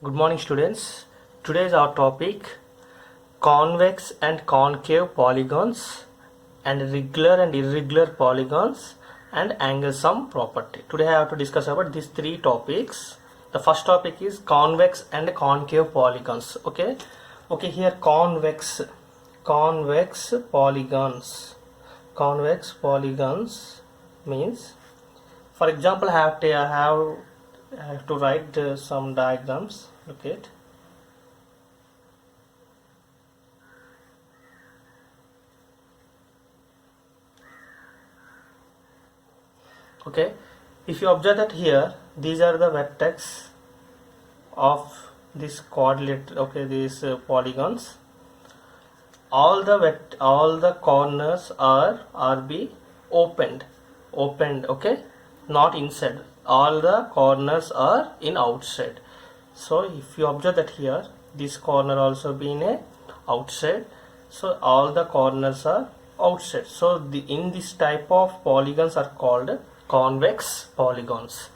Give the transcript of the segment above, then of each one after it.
Good morning, students. Today is our topic convex and concave polygons and regular and irregular polygons and angle sum property. Today I have to discuss about these three topics. The first topic is convex and concave polygons. Okay, here convex polygons. Convex polygons means, for example, I have to write some diagrams. Look at. Okay, if you observe that here, these are the vertex of this quadrilateral. Okay, these polygons. All the corners are be opened. Okay, not inside. All the corners are in outside. So if you observe that here, this corner also being a outside, so all the corners are outside. So in this type of polygons are called convex polygons.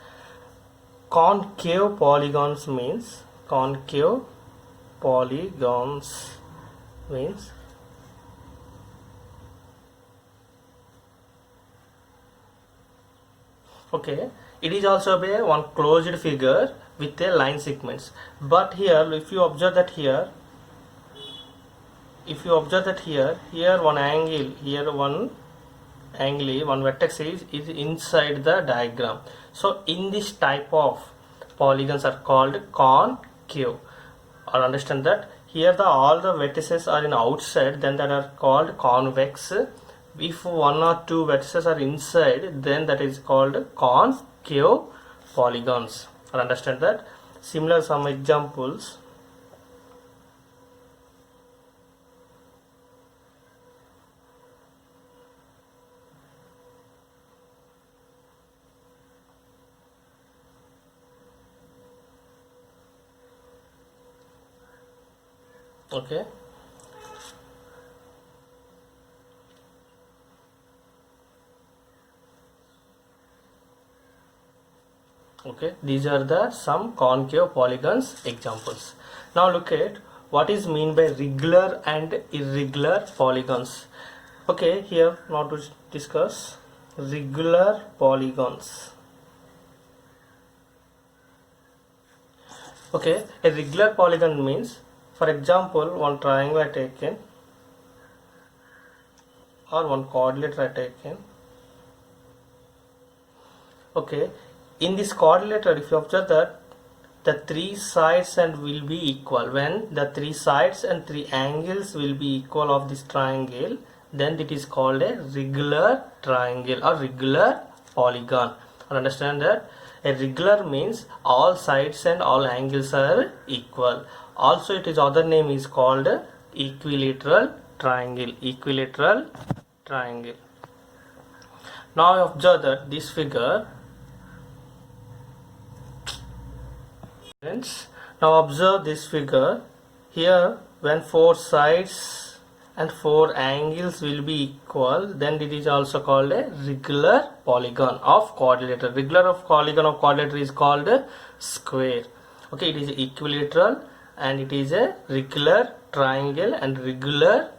Concave polygons means okay, it is also a one closed figure with a line segments. But here, if you observe that here, here one angle, one vertex is inside the diagram. So in this type of polygons are called concave. Or understand that here all the vertices are in outside, then that are called convex. If one or two vertices are inside, then that is called concave polygons. Or understand that. Similar some examples. Okay. Okay, these are the some concave polygons examples. Now look at what is mean by regular and irregular polygons. Okay, here now to discuss regular polygons. Okay, a regular polygon means, for example, one triangle I taken or one quadrilateral I taken. Okay, in this quadrilateral, if you observe that the three sides and will be equal, when the three sides and three angles will be equal of this triangle, then it is called a regular triangle or regular polygon. And understand that a regular means all sides and all angles are equal. Also it is other name is called equilateral triangle. Now observe that this figure. Now observe this figure. Here when four sides and four angles will be equal, then it is also called a regular polygon of quadrilateral. Regular of polygon of quadrilateral is called a square. Okay, it is equilateral and it is a regular triangle and regular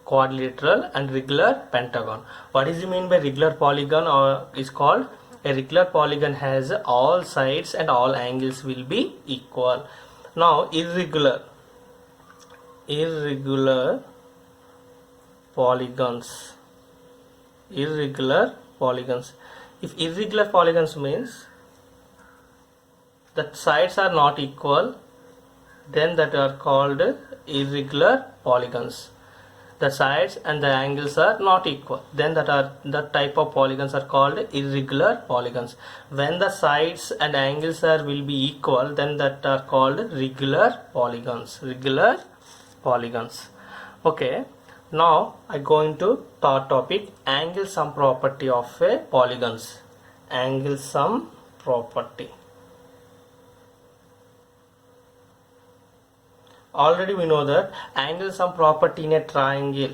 quadrilateral and regular pentagon. What is it mean by regular polygon? Or is called a regular polygon has all sides and all angles will be equal. Now irregular polygons. If irregular polygons means the sides are not equal, then that are called irregular polygons. The sides and the angles are not equal, then that type of polygons are called irregular polygons. When the sides and angles will be equal, then that are called regular polygons. Okay, now I go into third topic, angle sum property of a polygons. Angle sum property. Already we know that angle sum property in a triangle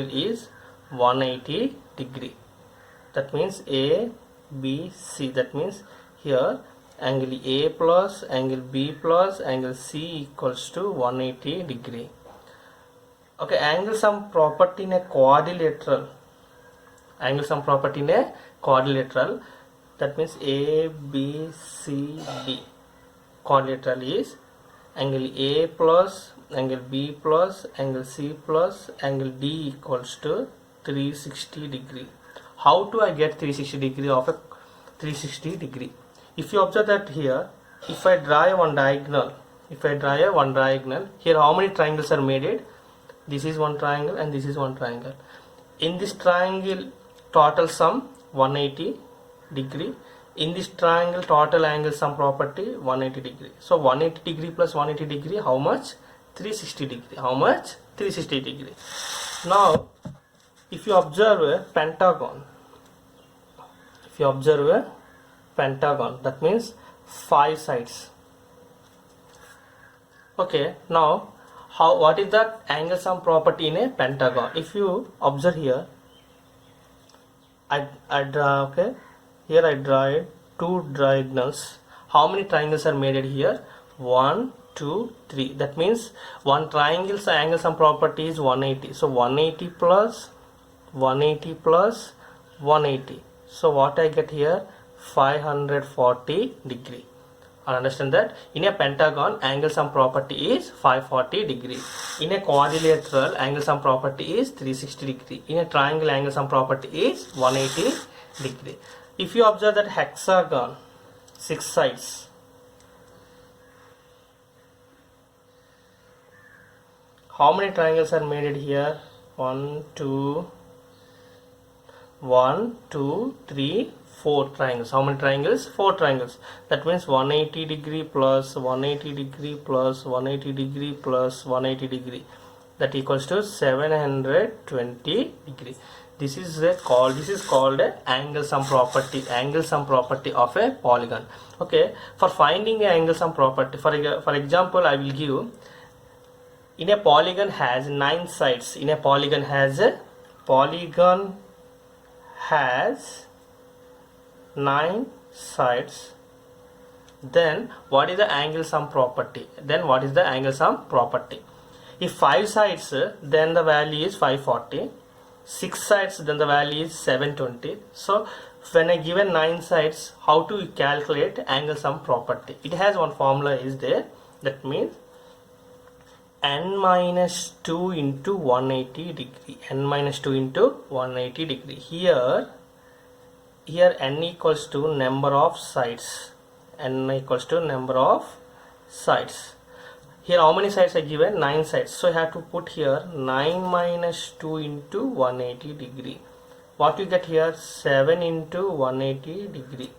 is 180 degree. That means A, B, C. That means here angle A plus angle B plus angle C equals to 180 degree. Okay, angle sum property in a quadrilateral. Angle sum property in a quadrilateral. That means A, B, C, D. Quadrilateral is angle A plus angle B plus angle C plus angle D equals to 360 degree. How do I get 360 degree of a 360 degree? If you observe that here, if I draw one diagonal, here how many triangles are made? This is one triangle and this is one triangle. In this triangle total sum 180 degree. In this triangle total angle sum property 180 degree. So 180 degree plus 180 degree, how much? 360 degree. How much? 360 degree. Now if you observe a pentagon, that means 5 sides. Okay, now what is that angle sum property in a pentagon? If you observe here, I draw, okay, here I draw 2 diagonals. How many triangles are made here? 1, 2, 3. That means one triangle's angle sum property is 180. So 180 plus 180 plus 180. So what I get here? 540 degree. I understand that in a pentagon angle sum property is 540 degree. In a quadrilateral angle sum property is 360 degree. In a triangle angle sum property is 180 degree. If you observe that hexagon, 6 sides, how many triangles are made here? 1, 2, 3, 4 triangles. How many triangles? 4 triangles. That means 180 degree plus 180 degree plus 180 degree plus 180 degree. That equals to 720 degree. This is called a angle sum property. Angle sum property of a polygon. Okay. For finding a angle sum property, for example, I will give. In a polygon has 9 sides. In a polygon has 9 sides. Then what is the angle sum property? If 5 sides, then the value is 540. 6 sides, then the value is 720. So when I given 9 sides, how to calculate angle sum property? It has one formula is there. That means n minus 2 into 180 degree. N minus 2 into 180 degree. Here n equals to number of sides. N equals to number of sides. Here how many sides are given? 9 sides. So I have to put here 9 minus 2 into 180 degree. What you get here? 7 into 180 degree.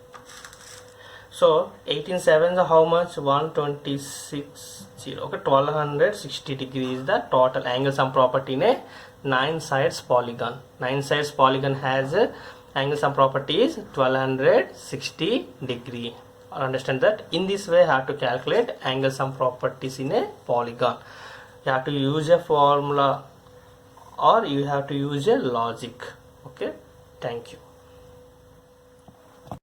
So 18 sevens are how much? 126. Okay, 1260 degree is the total angle sum property in a 9 sides polygon. 9 sides polygon has a angle sum property is 1260 degree. Understand that? In this way, you have to calculate angle sum properties in a polygon. You have to use a formula or you have to use a logic. Okay, thank you.